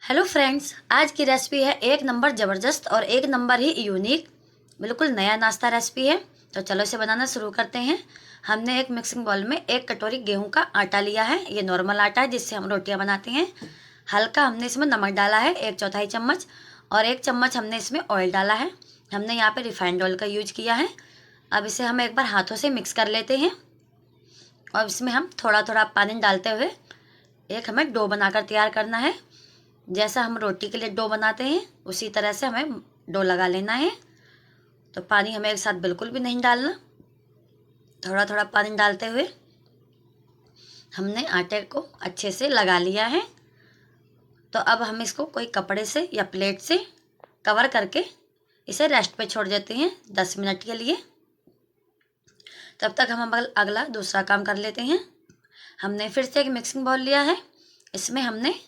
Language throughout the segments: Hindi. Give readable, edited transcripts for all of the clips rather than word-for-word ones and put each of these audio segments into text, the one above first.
हेलो फ्रेंड्स, आज की रेसिपी है एक नंबर ज़बरदस्त और एक नंबर ही यूनिक। बिल्कुल नया नाश्ता रेसिपी है। तो चलो इसे बनाना शुरू करते हैं। हमने एक मिक्सिंग बाउल में 1 कटोरी गेहूं का आटा लिया है। ये नॉर्मल आटा है जिससे हम रोटियां बनाते हैं। हल्का हमने इसमें नमक डाला है 1/4 चम्मच, और 1 चम्मच हमने इसमें ऑयल डाला है। हमने यहाँ पे रिफाइंड ऑयल का यूज किया है। अब इसे हम एक बार हाथों से मिक्स कर लेते हैं और इसमें हम थोड़ा थोड़ा पानी डालते हुए एक हमें डो बनाकर तैयार करना है। जैसा हम रोटी के लिए डो बनाते हैं उसी तरह से हमें डो लगा लेना है। तो पानी हमें एक साथ बिल्कुल भी नहीं डालना, थोड़ा थोड़ा पानी डालते हुए हमने आटे को अच्छे से लगा लिया है। तो अब हम इसको कोई कपड़े से या प्लेट से कवर करके इसे रेस्ट पे छोड़ देते हैं 10 मिनट के लिए। तब तक हम अगला दूसरा काम कर लेते हैं। हमने फिर से एक मिक्सिंग बाउल लिया है। इसमें हमने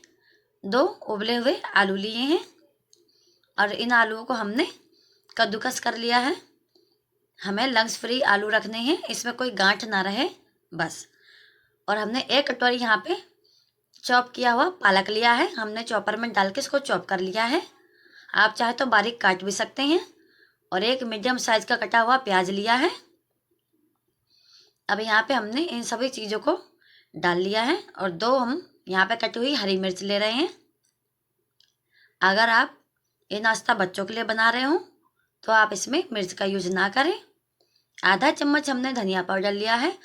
2 उबले हुए आलू लिए हैं और इन आलूओं को हमने कद्दूकस कर लिया है। हमें लंग्स फ्री आलू रखने हैं, इसमें कोई गांठ ना रहे बस। और हमने 1 कटोरी यहाँ पे चॉप किया हुआ पालक लिया है। हमने चॉपर में डाल के इसको चॉप कर लिया है। आप चाहे तो बारीक काट भी सकते हैं। और एक मीडियम साइज का कटा हुआ प्याज लिया है। अब यहाँ पे हमने इन सभी चीज़ों को डाल लिया है और 2 हम यहाँ पे कटी हुई हरी मिर्च ले रहे हैं। अगर आप ये नाश्ता बच्चों के लिए बना रहे हो तो आप इसमें मिर्च का यूज ना करें। आधा चम्मच हमने धनिया पाउडर लिया है,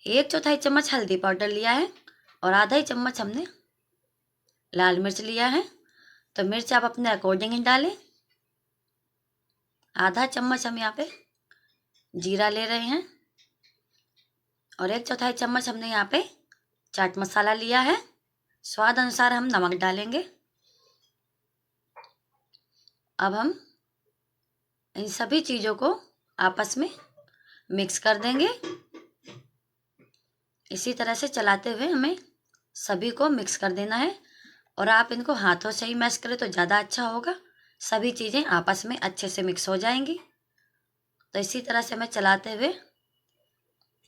1/4 चम्मच हल्दी पाउडर लिया है और आधा ही चम्मच हमने लाल मिर्च लिया है। तो मिर्च आप अपने अकॉर्डिंग ही डालें। आधा चम्मच हम यहाँ पे जीरा ले रहे हैं और 1/4 चम्मच हमने यहाँ पे चाट मसाला लिया है। स्वाद अनुसार हम नमक डालेंगे। अब हम इन सभी चीज़ों को आपस में मिक्स कर देंगे। इसी तरह से चलाते हुए हमें सभी को मिक्स कर देना है। और आप इनको हाथों से ही मैश करें तो ज़्यादा अच्छा होगा, सभी चीज़ें आपस में अच्छे से मिक्स हो जाएंगी। तो इसी तरह से हमें चलाते हुए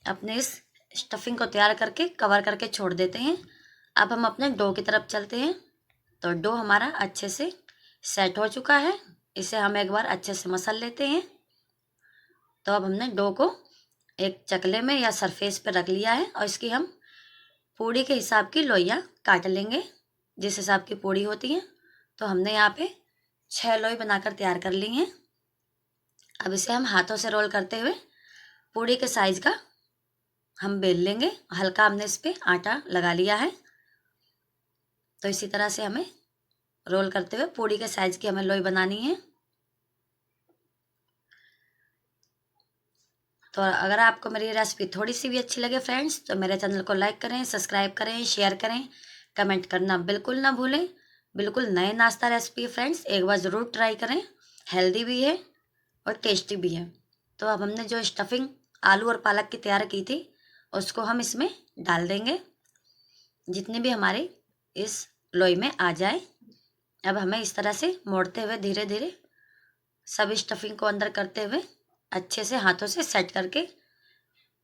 अपने इस स्टफिंग को तैयार करके कवर करके छोड़ देते हैं। अब हम अपने डो की तरफ चलते हैं। तो डो हमारा अच्छे से सेट हो चुका है। इसे हम एक बार अच्छे से मसल लेते हैं। तो अब हमने डो को एक चकले में या सरफेस पे रख लिया है और इसकी हम पूड़ी के हिसाब की लोइयाँ काट लेंगे, जिस हिसाब की पूड़ी होती है। तो हमने यहाँ पे 6 लोई बनाकर तैयार कर ली हैं। अब इसे हम हाथों से रोल करते हुए पूड़ी के साइज का हम बेल लेंगे। हल्का हमने इस पर आटा लगा लिया है। तो इसी तरह से हमें रोल करते हुए पूड़ी के साइज की हमें लोई बनानी है। तो अगर आपको मेरी रेसिपी थोड़ी सी भी अच्छी लगे फ्रेंड्स, तो मेरे चैनल को लाइक करें, सब्सक्राइब करें, शेयर करें, कमेंट करना बिल्कुल ना भूलें। बिल्कुल नए नाश्ता रेसिपी फ्रेंड्स, एक बार ज़रूर ट्राई करें। हेल्दी भी है और टेस्टी भी है। तो अब हमने जो स्टफिंग आलू और पालक की तैयार की थी उसको हम इसमें डाल देंगे, जितने भी हमारे इस लोई में आ जाए। अब हमें इस तरह से मोड़ते हुए धीरे धीरे सब स्टफिंग को अंदर करते हुए अच्छे से हाथों से सेट करके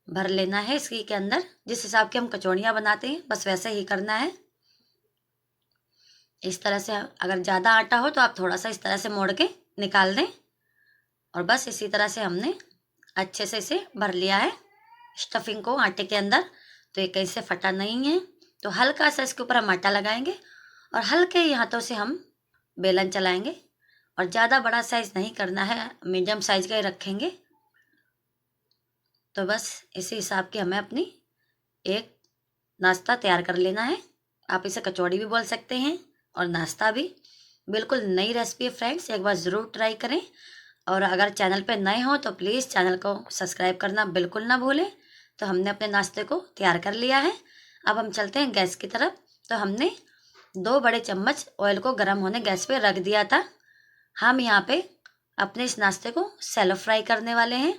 भर लेना है इसकी के अंदर। जिस हिसाब की हम कचौड़ियाँ बनाते हैं बस वैसे ही करना है। इस तरह से अगर ज़्यादा आटा हो तो आप थोड़ा सा इस तरह से मोड़ के निकाल दें। और बस इसी तरह से हमने अच्छे से इसे भर लिया है स्टफिंग को आटे के अंदर। तो ये कहीं से फटा नहीं है। तो हल्का सा इसके ऊपर हम आटा लगाएंगे और हल्के ही हाथों से हम बेलन चलाएंगे। और ज़्यादा बड़ा साइज नहीं करना है, मीडियम साइज का ही रखेंगे। तो बस इसी हिसाब की हमें अपनी एक नाश्ता तैयार कर लेना है। आप इसे कचौड़ी भी बोल सकते हैं और नाश्ता भी। बिल्कुल नई रेसिपी है फ्रेंड्स, एक बार ज़रूर ट्राई करें। और अगर चैनल पे नए हो तो प्लीज़ चैनल को सब्सक्राइब करना बिल्कुल ना भूलें। तो हमने अपने नाश्ते को तैयार कर लिया है। अब हम चलते हैं गैस की तरफ। तो हमने 2 बड़े चम्मच ऑयल को गर्म होने गैस पे रख दिया था। हम यहाँ पे अपने इस नाश्ते को सैलो फ्राई करने वाले हैं।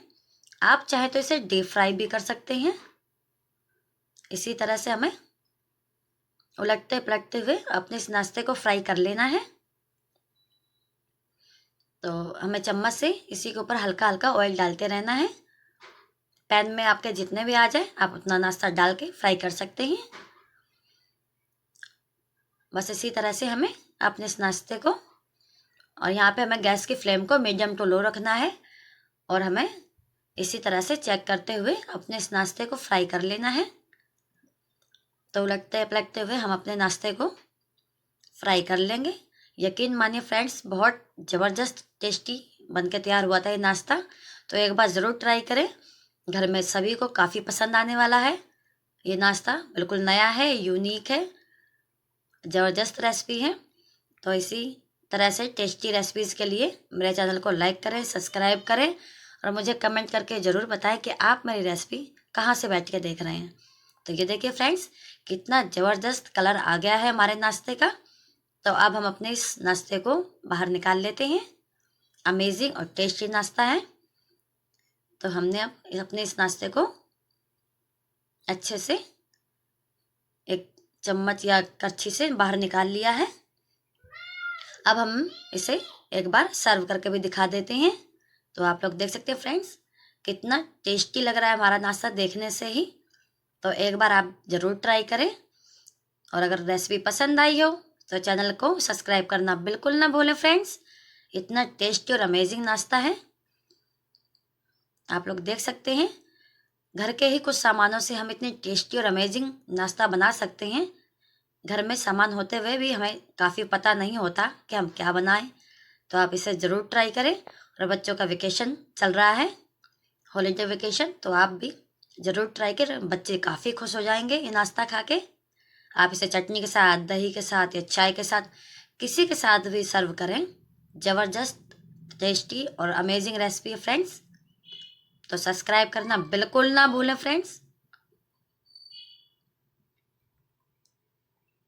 आप चाहे तो इसे डीप फ्राई भी कर सकते हैं। इसी तरह से हमें उलटते पलटते हुए अपने इस नाश्ते को फ्राई कर लेना है। तो हमें चम्मच से इसी के ऊपर हल्का हल्का ऑयल डालते रहना है। पैन में आपके जितने भी आ जाए आप उतना नाश्ता डाल के फ्राई कर सकते हैं। बस इसी तरह से हमें अपने इस नाश्ते को, और यहाँ पे हमें गैस की फ्लेम को मीडियम टू लो रखना है और हमें इसी तरह से चेक करते हुए अपने इस नाश्ते को फ्राई कर लेना है। तो उलटते पलटते हुए हम अपने नाश्ते को फ्राई कर लेंगे। यकीन मानिए फ्रेंड्स, बहुत ज़बरदस्त टेस्टी बन के तैयार हुआ था ये नाश्ता। तो एक बार ज़रूर ट्राई करें, घर में सभी को काफ़ी पसंद आने वाला है। ये नाश्ता बिल्कुल नया है, यूनिक है, ज़बरदस्त रेसिपी है। तो इसी तरह से टेस्टी रेसिपीज़ के लिए मेरे चैनल को लाइक करें, सब्सक्राइब करें और मुझे कमेंट करके ज़रूर बताएं कि आप मेरी रेसिपी कहाँ से बैठ के देख रहे हैं। तो ये देखिए फ्रेंड्स, कितना ज़बरदस्त कलर आ गया है हमारे नाश्ते का। तो अब हम अपने इस नाश्ते को बाहर निकाल लेते हैं। अमेजिंग और टेस्टी नाश्ता है। तो हमने अब अपने इस नाश्ते को अच्छे से एक चम्मच या करछी से बाहर निकाल लिया है। अब हम इसे एक बार सर्व करके भी दिखा देते हैं। तो आप लोग देख सकते हैं फ्रेंड्स, कितना टेस्टी लग रहा है हमारा नाश्ता देखने से ही। तो एक बार आप ज़रूर ट्राई करें और अगर रेसिपी पसंद आई हो तो चैनल को सब्सक्राइब करना बिल्कुल ना भूलें फ्रेंड्स। इतना टेस्टी और अमेजिंग नाश्ता है, आप लोग देख सकते हैं। घर के ही कुछ सामानों से हम इतनी टेस्टी और अमेजिंग नाश्ता बना सकते हैं। घर में सामान होते हुए भी हमें काफ़ी पता नहीं होता कि हम क्या बनाएं। तो आप इसे ज़रूर ट्राई करें। और बच्चों का वेकेशन चल रहा है, हॉलीडे वेकेशन, तो आप भी ज़रूर ट्राई करें। बच्चे काफ़ी खुश हो जाएंगे ये नाश्ता खा के। आप इसे चटनी के साथ, दही के साथ या चाय के साथ, किसी के साथ भी सर्व करें। ज़बरदस्त टेस्टी और अमेजिंग रेसिपी है फ्रेंड्स। तो सब्सक्राइब करना बिल्कुल ना भूलें फ्रेंड्स।